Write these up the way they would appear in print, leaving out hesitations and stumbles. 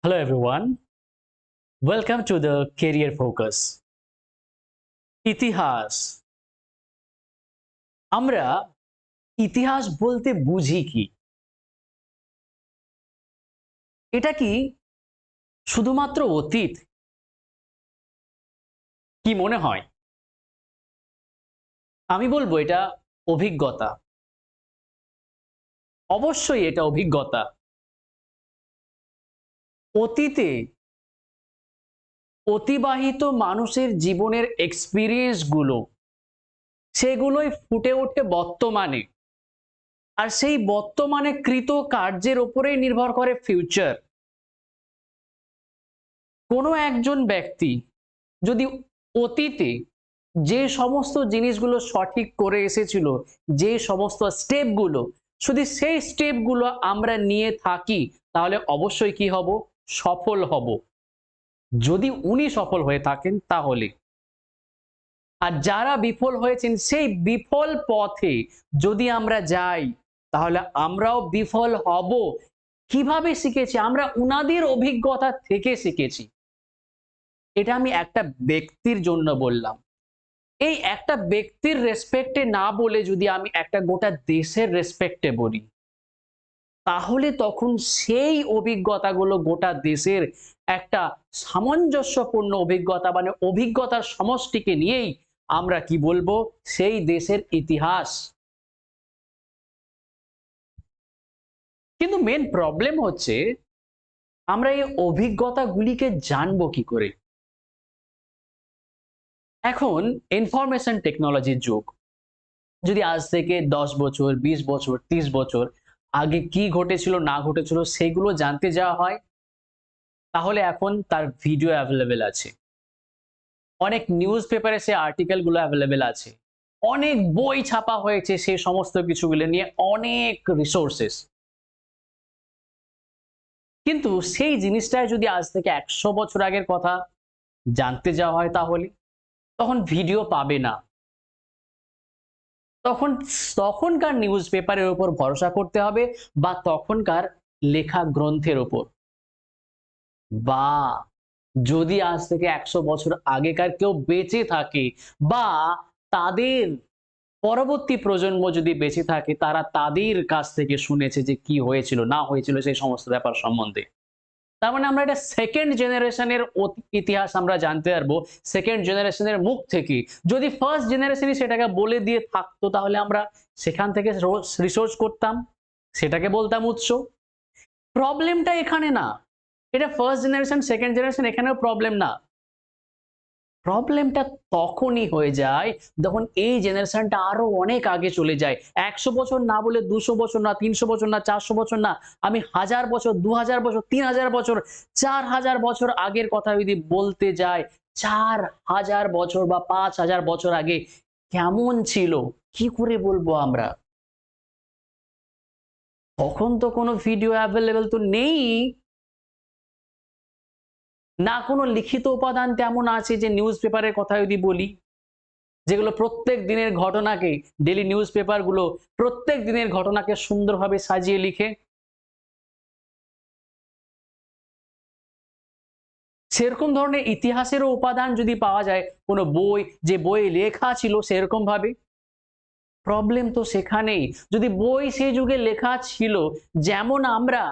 Hello everyone, welcome to the Career Focus. ইতিহাস। আমরা ইতিহাস বলতে বুঝি কি? এটা কি শুধুমাত্র অতীত? কি মনে হয়? আমি বলবো এটা অভিজ্ঞতা। অবশ্যই এটা অভিজ্ঞতা। অতীতে অতিবাহিত মানুষের জীবনের এক্সপেরিয়েন্স গুলো সেগুলোই ফুটে ওঠে বর্তমানে। আর সেই বর্তমানে কৃত কার্যের উপরেই নির্ভর করে ফিউচার। কোনো একজন ব্যক্তি যদি অতীতে যে সমস্ত জিনিসগুলো সঠিক করে এসেছিল, যে সমস্ত স্টেপগুলো, যদি সেই স্টেপগুলো আমরা নিয়ে থাকি তাহলে অবশ্যই কি হব? সফল হব। যদি উনি সফল হয়ে থাকেন তাহলে। আর যারা বিফল হয়েছেন সেই বিফল পথে যদি আমরা যাই তাহলে আমরাও বিফল হব। কিভাবে শিখেছি? আমরা উনাদের অভিজ্ঞতা থেকে শিখেছি। এটা আমি একটা ব্যক্তির জন্য বললাম। এই একটা ব্যক্তির রেসপেক্টে না বলে যদি আমি একটা গোটা দেশের রেসপেক্টে বলি তাহলে তখন সেই অভিজ্ঞতাগুলো গোটা দেশের একটা সামঞ্জস্যপূর্ণ অভিজ্ঞতা, মানে অভিজ্ঞতার সমষ্টিকে নিয়েই আমরা কি বলবো? সেই দেশের ইতিহাস। কিন্তু মেন প্রবলেম হচ্ছে আমরা এই অভিজ্ঞতাগুলিকে জানবো কি করে? এখন ইনফরমেশন টেকনোলজির যুগ। যদি আজ থেকে 10 বছর, 20 বছর, 30 বছর আগে কি ঘটেছিল না ঘটেছিল সেগুলো জানতে যাওয়া হয়, তাহলে এখন তার ভিডিও অ্যাভেলেবেল আছে। অনেক নিউজ পেপারে সে আর্টিকেল গুলো অ্যাভেলেবেল আছে। অনেক বই ছাপা হয়েছে সেই সমস্ত কিছুগুলো নিয়ে, অনেক রিসোর্সেস। কিন্তু সেই জিনিসটায় যদি আজ থেকে 100 বছর আগের কথা জানতে যাওয়া হয় তাহলে তখন ভিডিও পাবে না। তখন তখনকার নিউজ পেপারের উপর ভরসা করতে হবে বা তখনকার লেখা গ্রন্থের উপর। বা যদি আজ থেকে 100 বছর আগেকার কেউ বেঁচে থাকে বা তাদের পরবর্তী প্রজন্ম যদি বেঁচে থাকে, তারা তাদের কাছ থেকে শুনেছে যে কি হয়েছিল না হয়েছিল সেই সমস্ত ব্যাপার সম্বন্ধে। তার মানে আমরা এটা সেকেন্ড জেনারেশনের ইতিহাস আমরা জানতে পারবো সেকেন্ড জেনারেশনের মুখ থেকে। যদি ফার্স্ট জেনারেশনই সেটাকে বলে দিয়ে থাকতো তাহলে আমরা সেখান থেকে রিসোর্স করতাম, সেটাকে বলতাম উৎস। প্রবলেমটা এখানে না। এটা ফার্স্ট জেনারেশন সেকেন্ড জেনারেশন এখানেও প্রবলেম না। প্রবলেমটা তখনই হয়ে যায় যখন এই জেনারেশনটা আরো অনেক আগে চলে যায়। 100 বছর না বলে 200 বছর না, 300 বছর না, 400 বছর না, আমি 1000 বছর, 2000 বছর, 3000 বছর, 4000 বছর আগের কথা যদি বলতে যাই, 4000 বছর বা 5000 বছর আগে কেমন ছিল কি করে বলবো আমরা? তখন তো কোনো ভিডিও অ্যাভেলেবেল তো নেই, না কোনো লিখিত উপাদান তেমন আছে। যে নিউজ পেপারের কথা যদি বলি, যেগুলো প্রত্যেক দিনের ঘটনাকে, ডেইলি নিউজ পেপারগুলো প্রত্যেক দিনের ঘটনাকে সুন্দরভাবে সাজিয়ে লিখে, সেরকম ধরনের ইতিহাসেরও উপাদান যদি পাওয়া যায় কোনো বই, যে বই লেখা ছিল সেরকম ভাবে। প্রবলেম তো সেখানেই। যদি বই সেই যুগে লেখা ছিল, যেমন আমরা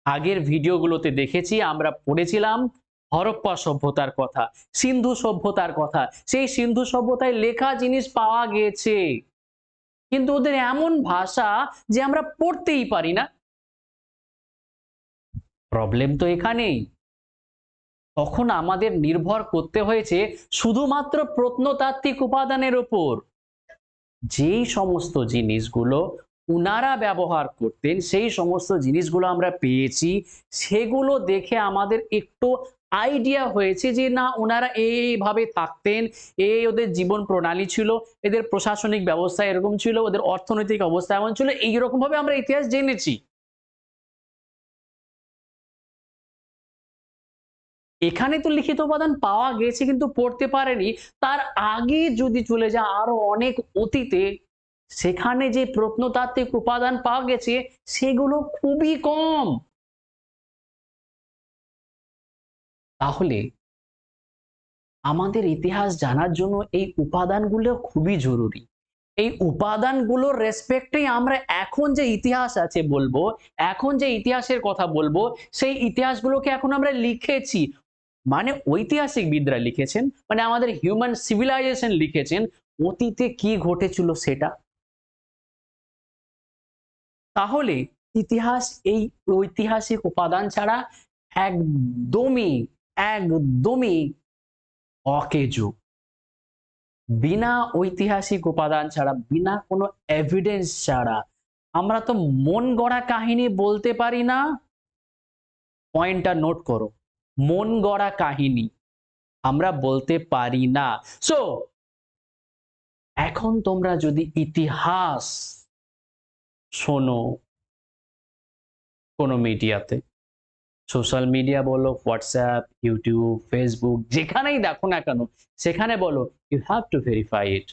আগের ভিডিওগুলোতে দেখেছি, আমরা পড়েছিলাম হরপ্পা সভ্যতার কথা, সিন্ধু সভ্যতার কথা। সেই সিন্ধু সভ্যতায় লেখা জিনিস পাওয়া গিয়েছে, কিন্তু ওদের এমন ভাষা যে আমরা পড়তেই পারি না। প্রবলেম তো এখানেই। তখন আমাদের নির্ভর করতে হয়েছে শুধুমাত্র প্রত্নতাত্ত্বিক উপাদানের উপর। যেই সমস্ত জিনিসগুলো উনারা ব্যবহার করতেন সেই সমস্ত জিনিসগুলো আমরা পেয়েছি, সেগুলো দেখে আমাদের একটু আইডিয়া হয়েছে যে না, ওনারা এইভাবে থাকতেন, এই ওদের জীবন প্রণালী ছিল, এদের প্রশাসনিক ব্যবস্থা এরকম ছিল, ওদের অর্থনৈতিক অবস্থা এমন ছিল, এইরকম ভাবে আমরা ইতিহাস জেনেছি। এখানে তো লিখিত উপাদান পাওয়া গেছে কিন্তু পড়তে পারেনি। তার আগে যদি চলে যায় আরো অনেক অতীতে, সেখানে যে প্রত্নতাত্ত্বিক উপাদান পাওয়া গেছে সেগুলো খুবই কম। তাহলে আমাদের ইতিহাস জানার জন্য এই উপাদানগুলো খুবই জরুরি। এই উপাদানগুলোর রেসপেক্টেই আমরা এখন যে ইতিহাস আছে বলবো, এখন যে ইতিহাসের কথা বলবো, সেই ইতিহাসগুলোকে এখন আমরা লিখেছি। মানে ঐতিহাসিকবিদরা লিখেছেন, মানে আমাদের হিউম্যান সিভিলাইজেশন লিখেছেন অতীতে কি ঘটেছিল সেটা। তাহলে ইতিহাস এই ঐতিহাসিক উপাদান ছাড়া একদমই একদমই অকেজো। বিনা ঐতিহাসিক উপাদান ছাড়া, বিনা কোনো এভিডেন্স ছাড়া আমরা তো মন গড়া কাহিনী বলতে পারি না। পয়েন্টটা নোট করো, মন গড়া কাহিনী আমরা বলতে পারি না। সো এখন তোমরা যদি ইতিহাস শোনো কোনো মিডিয়াতে, সোশ্যাল মিডিয়া বলো, হোয়াটসঅ্যাপ, ইউটিউব, ফেসবুক, যেখানেই দেখো না কেন, সেখানে বলো you have to verify it,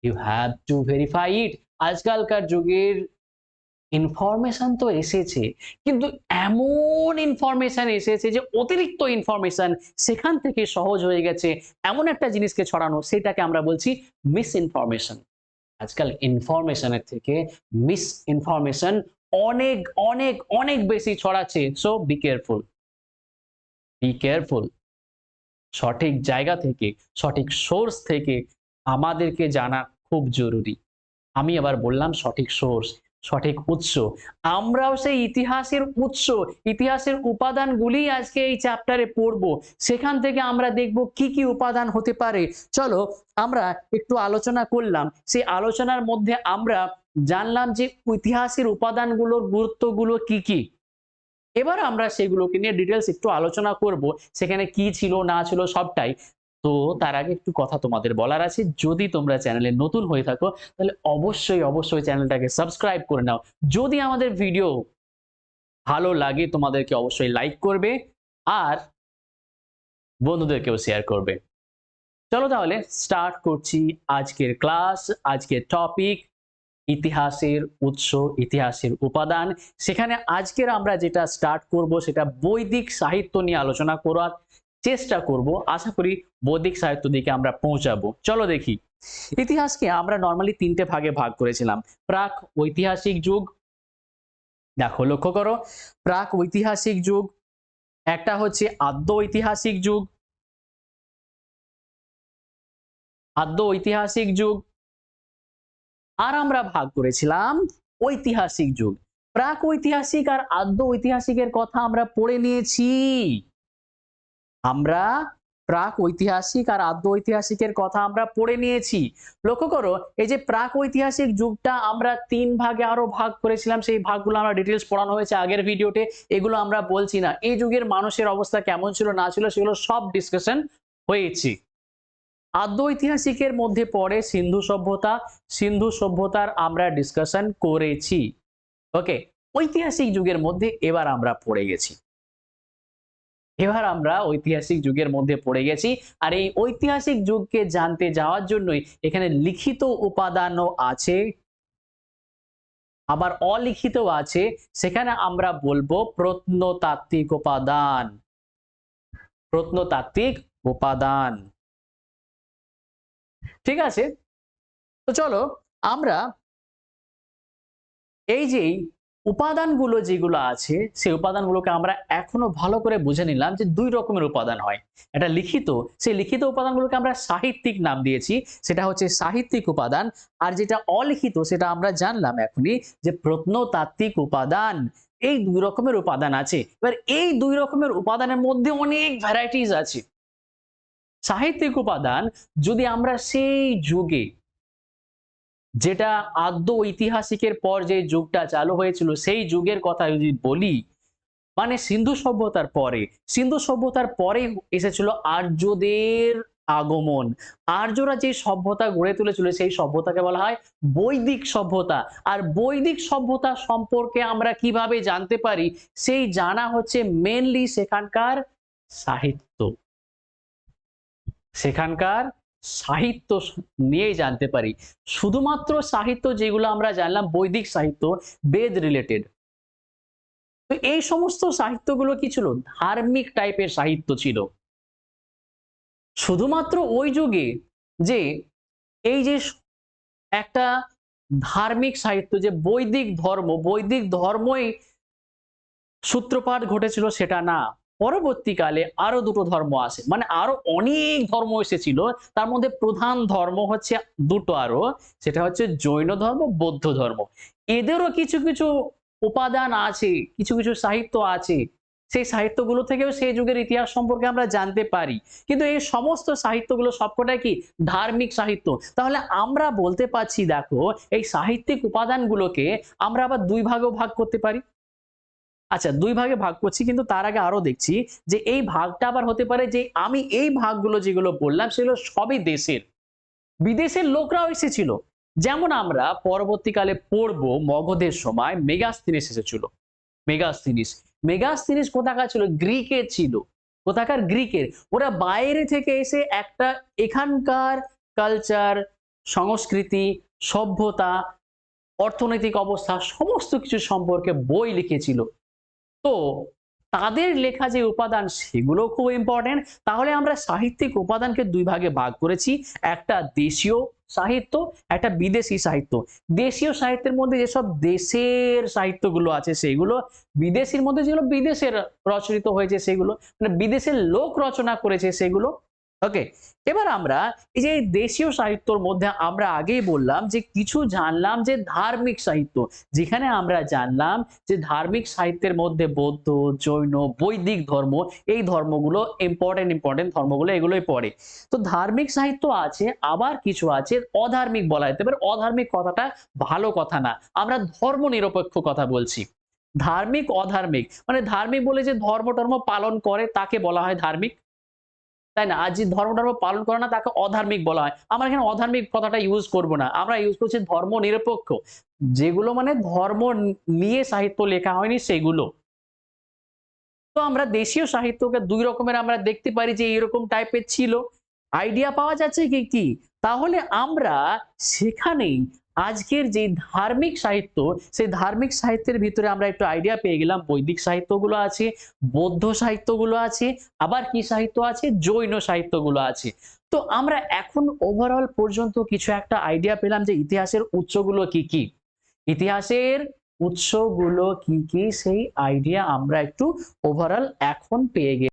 you have to verify it. আজকালকার যুগের ইনফরমেশন তো এসেছে, কিন্তু এমন ইনফরমেশন এসেছে যে অতিরিক্ত ইনফরমেশন সেখান থেকে সহজ হয়ে গেছে এমন একটা জিনিসকে ছড়ানো, সেটাকে আমরা বলছি মিস ইনফরমেশন। আজকাল ইনফরমেশনের থেকে মিস ইনফরমেশন অনেক অনেক অনেক বেশি ছড়াচ্ছে। So be careful, be careful. সঠিক জায়গা থেকে, সঠিক সোর্স থেকে আমাদেরকে জানা খুব জরুরি। আমি আবার বললাম সঠিক সোর্স, সঠিক উৎস। আমরাও সেই ইতিহাসের উৎস, ইতিহাসের উপাদানগুলি আজকে এই চ্যাপ্টারে পড়বো। সেখান থেকে আমরা দেখব কি কি উপাদান হতে পারে। চলো আমরা একটু আলোচনা করলাম, সেই আলোচনার মধ্যে আমরা জানলাম যে ইতিহাসের উপাদানগুলোর গুরুত্বগুলো কি কি। এবার আমরা সেগুলোকে নিয়ে ডিটেলস একটু আলোচনা করব, সেখানে কি ছিল না ছিল সবটাই। তো তার আগে একটু কথা তোমাদের বলার আছে, যদি তোমরা চ্যানেলে নতুন হয়ে থাকো তাহলে অবশ্যই অবশ্যই চ্যানেলটাকে সাবস্ক্রাইব করে নাও। যদি আমাদের ভিডিও ভালো লাগে তোমাদেরকে অবশ্যই লাইক করবে আর বন্ধুদেরকেও শেয়ার করবে। চলো তাহলে স্টার্ট করছি আজকের ক্লাস, আজকের টপিক ইতিহাসের উৎস, ইতিহাসের উপাদান। সেখানে আজকের আমরা যেটা স্টার্ট করব সেটা বৈদিক সাহিত্য নিয়ে আলোচনা করার চেষ্টা করব। আশা করি বৈদিক সাহিত্য দিকে আমরা পৌঁছাবো। চলো দেখি। ইতিহাসকে আমরা নর্মালি তিনটে ভাগে ভাগ করেছিলাম। প্রাক ঐতিহাসিক যুগ, দেখো লক্ষ্য করো, প্রাক ঐতিহাসিক যুগ, একটা হচ্ছে আদ্য ঐতিহাসিক যুগ, আদ্য ঐতিহাসিক যুগ, আর আমরা ভাগ করেছিলাম ঐতিহাসিক যুগ। প্রাক ঐতিহাসিক আর আদ্য ঐতিহাসিকের কথা আমরা পড়ে নিয়েছি। আমরা প্রাক ঐতিহাসিক আর আদ্য ঐতিহাসিকের কথা আমরা পড়ে নিয়েছি। লক্ষ্য করো, এই যে প্রাক ঐতিহাসিক যুগটা আমরা তিন ভাগে আরো ভাগ করেছিলাম, সেই ভাগগুলো আমরা ডিটেলস পড়ানো হয়েছে আগের ভিডিওতে, এগুলো আমরা বলছি না। এই যুগের মানুষের অবস্থা কেমন ছিল না ছিল সেগুলো সব ডিসকাশন হয়েছে। আদ্য ঐতিহাসিকের মধ্যে পড়ে সিন্ধু সভ্যতা, সিন্ধু সভ্যতার আমরা ডিসকাশন করেছি। ওকে, ঐতিহাসিক যুগের মধ্যে এবার আমরা পড়ে গেছি, এবার আমরা ঐতিহাসিক যুগের মধ্যে পড়ে গেছি। আর এই ঐতিহাসিক যুগকে জানতে যাওয়ার জন্যই এখানে লিখিত উপাদানও আছে, আবার অলিখিত আছে। সেখানে আমরা বলবো প্রত্নতাত্ত্বিক উপাদান, প্রত্নতাত্ত্বিক উপাদান। ঠিক আছে, তো চলো আমরা এই যে উপাদানগুলো যেগুলো আছে সেই উপাদানগুলোকে আমরা এখনো ভালো করে বুঝে নিলাম যে দুই রকমের উপাদান হয়। এটা লিখিত, সেই লিখিত উপাদানগুলোকে আমরা সাহিত্যিক নাম দিয়েছি, সেটা হচ্ছে সাহিত্যিক উপাদান। আর যেটা অলিখিত সেটা আমরা জানলাম এখনই যে প্রত্নতাত্ত্বিক উপাদান। এই দুই রকমের উপাদান আছে। এবার এই দুই রকমের উপাদানের মধ্যে অনেক ভ্যারাইটিস আছে। সাহিত্যিক উপাদান যদি আমরা সেই যুগে, যেটা আদ্য ঐতিহাসিকের পর যে যুগটা চালু হয়েছিল সেই যুগের কথা যদি বলি, মানে সিন্ধু সভ্যতার পরে, সিন্ধু সভ্যতার পরে এসেছিল আর্যদের আগমন। আর্যরা যে সভ্যতা গড়ে তুলেছিল সেই সভ্যতাকে বলা হয় বৈদিক সভ্যতা। আর বৈদিক সভ্যতা সম্পর্কে আমরা কিভাবে জানতে পারি, সেই জানা হচ্ছে মেনলি সেখানকার সাহিত্য, সেখানকার সাহিত্য নিয়েই জানতে পারি। শুধুমাত্র সাহিত্য যেগুলো আমরা জানলাম বৈদিক সাহিত্য, বেদ রিলেটেড। তো এই সমস্ত সাহিত্যগুলো কি ছিল? ধার্মিক টাইপের সাহিত্য ছিল। শুধুমাত্র ওই যুগে যে এই যে একটা ধার্মিক সাহিত্য, যে বৈদিক ধর্মই সূত্রপাত ঘটেছিল সেটা না। পরবর্তীকালে আরো দুটো ধর্ম আসে, মানে আরো অনেক ধর্ম এসেছিল। তার মধ্যে প্রধান ধর্ম হচ্ছে দুটো আরো, সেটা হচ্ছে জৈন ধর্ম, বৌদ্ধ ধর্ম। এদেরও কিছু কিছু উপাদান আছে, কিছু কিছু সাহিত্য আছে। সেই সাহিত্যগুলো থেকেও সেই যুগের ইতিহাস সম্পর্কে আমরা জানতে পারি। কিন্তু এই সমস্ত সাহিত্যগুলো সবকটাই কি? ধার্মিক সাহিত্য। তাহলে আমরা বলতে পারছি, দেখো এই সাহিত্যিক উপাদানগুলোকে আমরা আবার দুই ভাগেও ভাগ করতে পারি। আচ্ছা, দুই ভাগে ভাগ করছি, কিন্তু তার আগে আরো দেখছি যে এই ভাগটা আবার হতে পারে যে আমি এই ভাগগুলো যেগুলো বললাম সেগুলো সবই দেশের। বিদেশের লোকরাও এসেছিল। যেমন আমরা পরবর্তীকালে পড়বো মগধের সময় মেগাস্তিনিস এসেছিল। মেগাস্তিনিস মেগাস্তিনিস কোথাকার ছিল? গ্রিকের ছিল। কোথাকার? গ্রিকের। ওরা বাইরে থেকে এসে একটা এখানকার কালচার, সংস্কৃতি, সভ্যতা, অর্থনৈতিক অবস্থা সমস্ত কিছু সম্পর্কে বই লিখেছিল। তো তাদের লেখা যে উপাদান সেগুলো খুব ইম্পর্টেন্ট। তাহলে আমরা সাহিত্যিক উপাদানকে দুই ভাগে ভাগ করেছি, একটা দেশীয় সাহিত্য, একটা বিদেশি সাহিত্য। দেশীয় সাহিত্যের মধ্যে যেসব দেশের সাহিত্যগুলো আছে সেগুলো, বিদেশির মধ্যে যেগুলো বিদেশের রচিত হয়েছে সেগুলো, মানে বিদেশের লোক রচনা করেছে সেগুলো। ওকে, এবার আমরা এই যে দেশীয় সাহিত্যর মধ্যে আমরা আগেই বললাম যে কিছু জানলাম যে ধার্মিক সাহিত্য, যেখানে আমরা জানলাম যে ধার্মিক সাহিত্যের মধ্যে বৌদ্ধ, জৈন, বৈদিক ধর্ম, এই ধর্মগুলো ইম্পর্টেন্ট ধর্মগুলো এগুলোই পড়ে। তো ধার্মিক সাহিত্য আছে, আবার কিছু আছে অধার্মিক বলা যেতে পারে। অধার্মিক কথাটা ভালো কথা না, আমরা ধর্ম নিরপেক্ষ কথা বলছি। ধার্মিক অধার্মিক মানে ধার্মিক বলে যে ধর্ম টর্ম পালন করে তাকে বলা হয় ধার্মিক, তাই না? আর যে ধর্ম টর্ম পালন করে না তাকে অধার্মিক বলা হয়। আমরা এখানে অধার্মিক কথাটা ইউজ করব না, আমরা ইউজ করছি ধর্ম নিরপেক্ষ, যেগুলো মানে ধর্ম নিয়ে সাহিত্য লেখা হয়নি সেগুলো। তো আমরা দেশীয় সাহিত্যকে দুই রকমের আমরা দেখতে পারি যে এরকম টাইপের ছিল। আইডিয়া পাওয়া যাচ্ছে কি কি? তাহলে আমরা সেখানেই আজকের যে ধার্মিক সাহিত্য, সেই ধার্মিক সাহিত্যের ভিতরে আমরা একটু আইডিয়া পেয়ে গেলাম। বৈদিক সাহিত্যগুলো আছে, বৌদ্ধ সাহিত্যগুলো আছে, আবার কি সাহিত্য আছে? জৈন সাহিত্যগুলো আছে। তো আমরা এখন ওভারঅল পর্যন্ত কিছু একটা আইডিয়া পেলাম যে ইতিহাসের উৎসগুলো কি কি। ইতিহাসের উৎসগুলো কি কি সেই আইডিয়া আমরা একটু ওভারঅল এখন পেয়ে গেলাম।